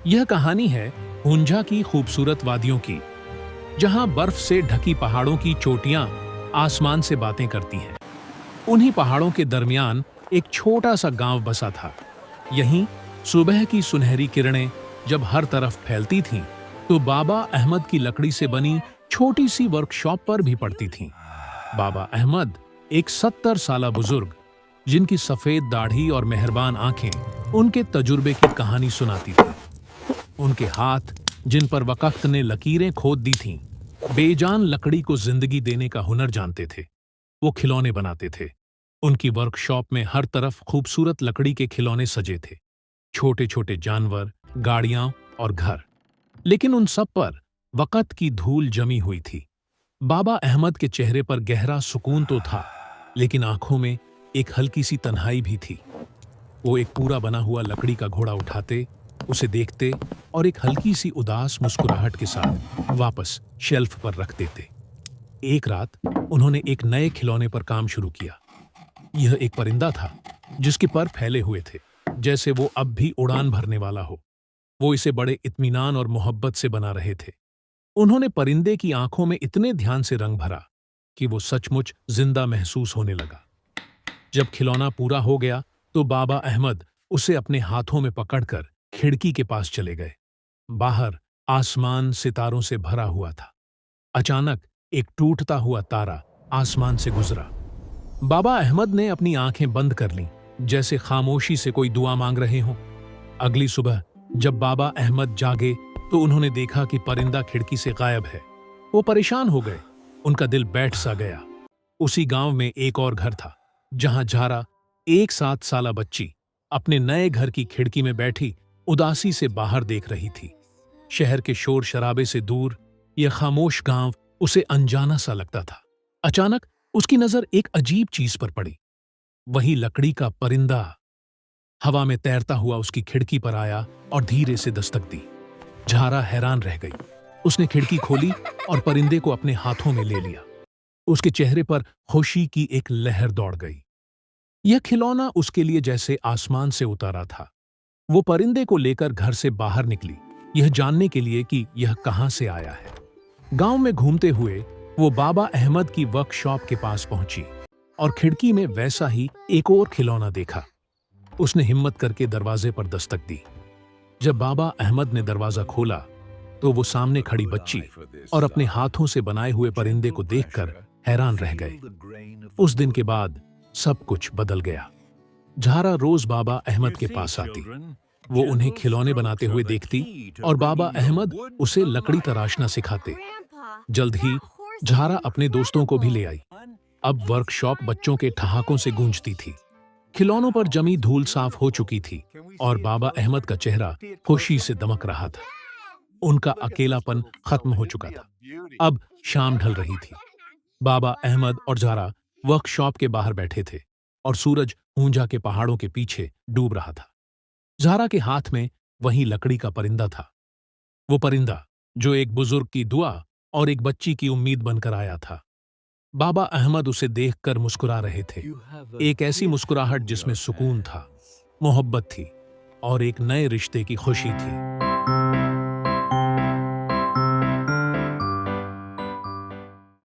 यह कहानी है हुंजा की खूबसूरत वादियों की, जहां बर्फ से ढकी पहाड़ों की चोटियां आसमान से बातें करती हैं। उन्हीं पहाड़ों के दरमियान एक छोटा सा गांव बसा था। यहीं सुबह की सुनहरी किरणें जब हर तरफ फैलती थीं, तो बाबा अहमद की लकड़ी से बनी छोटी सी वर्कशॉप पर भी पड़ती थीं। बाबा अहमद एक 70 साला बुजुर्ग, जिनकी सफेद दाढ़ी और मेहरबान आंखें उनके तजुर्बे की कहानी सुनाती थी। उनके हाथ, जिन पर वक्त ने लकीरें खोद दी थीं, बेजान लकड़ी को जिंदगी देने का हुनर जानते थे। वो खिलौने बनाते थे। उनकी वर्कशॉप में हर तरफ खूबसूरत लकड़ी के खिलौने सजे थे, छोटे छोटे जानवर, गाड़ियां और घर। लेकिन उन सब पर वक्त की धूल जमी हुई थी। बाबा अहमद के चेहरे पर गहरा सुकून तो था, लेकिन आंखों में एक हल्की सी तन्हाई भी थी। वो एक पूरा बना हुआ लकड़ी का घोड़ा उठाते, उसे देखते और एक हल्की सी उदास मुस्कुराहट के साथ वापस शेल्फ पर रख देते। एक रात उन्होंने एक नए खिलौने पर काम शुरू किया। यह एक परिंदा था, जिसके पर फैले हुए थे, जैसे वो अब भी उड़ान भरने वाला हो। वो इसे बड़े इत्मीनान और मोहब्बत से बना रहे थे। उन्होंने परिंदे की आंखों में इतने ध्यान से रंग भरा कि वो सचमुच जिंदा महसूस होने लगा। जब खिलौना पूरा हो गया, तो बाबा अहमद उसे अपने हाथों में पकड़कर खिड़की के पास चले गए। बाहर आसमान सितारों से भरा हुआ था। अचानक एक टूटता हुआ तारा आसमान से गुजरा। बाबा अहमद ने अपनी आंखें बंद कर लीं, जैसे खामोशी से कोई दुआ मांग रहे हों। अगली सुबह जब बाबा अहमद जागे, तो उन्होंने देखा कि परिंदा खिड़की से गायब है। वो परेशान हो गए। उनका दिल बैठ सा गया। उसी गांव में एक और घर था, जहां झारा, एक 7 साला बच्ची, अपने नए घर की खिड़की में बैठी उदासी से बाहर देख रही थी। शहर के शोर शराबे से दूर यह खामोश गांव उसे अनजाना सा लगता था। अचानक उसकी नजर एक अजीब चीज पर पड़ी। वही लकड़ी का परिंदा हवा में तैरता हुआ उसकी खिड़की पर आया और धीरे से दस्तक दी। झारा हैरान रह गई। उसने खिड़की खोली और परिंदे को अपने हाथों में ले लिया। उसके चेहरे पर खुशी की एक लहर दौड़ गई। यह खिलौना उसके लिए जैसे आसमान से उतारा था। वो परिंदे को लेकर घर से बाहर निकली, यह जानने के लिए कि यह कहां से आया है। गांव में घूमते हुए वो बाबा अहमद की वर्कशॉप के पास पहुंची और खिड़की में वैसा ही एक और खिलौना देखा। उसने हिम्मत करके दरवाजे पर दस्तक दी। जब बाबा अहमद ने दरवाजा खोला, तो वो सामने खड़ी बच्ची और अपने हाथों से बनाए हुए परिंदे को देखकर हैरान रह गए। उस दिन के बाद सब कुछ बदल गया। झारा रोज बाबा अहमद के पास आती। वो उन्हें खिलौने बनाते हुए देखती और बाबा अहमद उसे लकड़ी तराशना सिखाते। जल्द ही झारा अपने दोस्तों को भी ले आई। अब वर्कशॉप बच्चों के ठहाकों से गूंजती थी। खिलौनों पर जमी धूल साफ हो चुकी थी और बाबा अहमद का चेहरा खुशी से दमक रहा था। उनका अकेलापन खत्म हो चुका था। अब शाम ढल रही थी। बाबा अहमद और झारा वर्कशॉप के बाहर बैठे थे और सूरज ऊंझा के पहाड़ों के पीछे डूब रहा था। झारा के हाथ में वही लकड़ी का परिंदा था। वो परिंदा जो एक बुजुर्ग की दुआ और एक बच्ची की उम्मीद बनकर आया था। बाबा अहमद उसे देखकर मुस्कुरा रहे थे, एक ऐसी मुस्कुराहट जिसमें सुकून था, मोहब्बत थी और एक नए रिश्ते की खुशी थी।